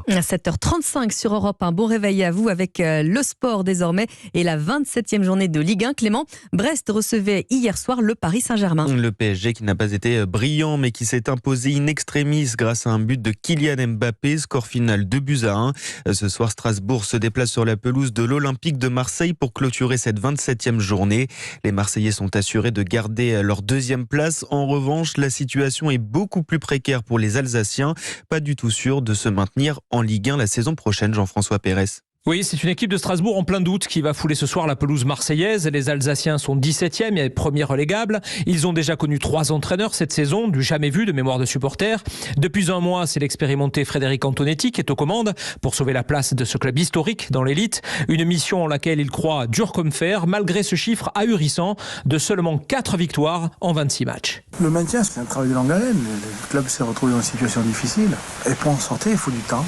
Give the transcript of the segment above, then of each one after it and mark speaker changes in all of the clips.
Speaker 1: À 7h35 sur Europe 1. Bon réveil à vous avec le sport désormais et la 27e journée de Ligue 1. Clément, Brest recevait hier soir le Paris Saint-Germain.
Speaker 2: Le PSG qui n'a pas été brillant mais qui s'est imposé in extremis grâce à un but de Kylian Mbappé. Score final 2-1. Ce soir, Strasbourg se déplace sur la pelouse de l'Olympique de Marseille pour clôturer cette 27e journée. Les Marseillais sont assurés de garder leur deuxième place. En revanche, la situation est beaucoup plus précaire pour les Alsaciens. Pas du tout sûr de se maintenir en Ligue 1 la saison prochaine, Jean-François Pérez.
Speaker 3: Oui, c'est une équipe de Strasbourg en plein doute qui va fouler ce soir la pelouse marseillaise. Les Alsaciens sont 17e et premiers relégables. Ils ont déjà connu 3 entraîneurs cette saison, du jamais vu de mémoire de supporters. Depuis un mois, c'est l'expérimenté Frédéric Antonetti qui est aux commandes pour sauver la place de ce club historique dans l'élite. Une mission en laquelle il croit dur comme fer, malgré ce chiffre ahurissant de seulement 4 victoires en 26 matchs.
Speaker 4: Le maintien, c'est un travail de longue haleine. Le club s'est retrouvé dans une situation difficile. Et pour en sortir, il faut du temps.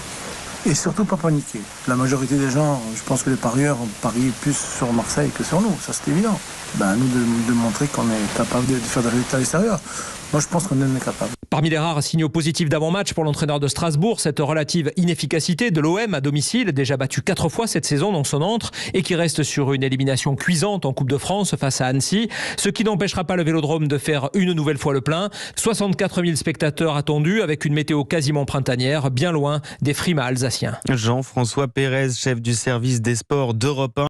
Speaker 4: Et surtout pas paniquer. La majorité des gens, je pense que les parieurs parient plus sur Marseille que sur nous, ça c'est évident. À nous de montrer qu'on est capable de faire des résultats extérieurs. Moi je pense qu'on en est capable.
Speaker 3: Parmi les rares signaux positifs d'avant-match pour l'entraîneur de Strasbourg, cette relative inefficacité de l'OM à domicile, déjà battu 4 fois cette saison dans son antre et qui reste sur une élimination cuisante en Coupe de France face à Annecy, ce qui n'empêchera pas le Vélodrome de faire une nouvelle fois le plein. 64 000 spectateurs attendus avec une météo quasiment printanière, bien loin des frimas alsaciens.
Speaker 2: Jean-François Pérez, chef du service des sports d'Europe 1.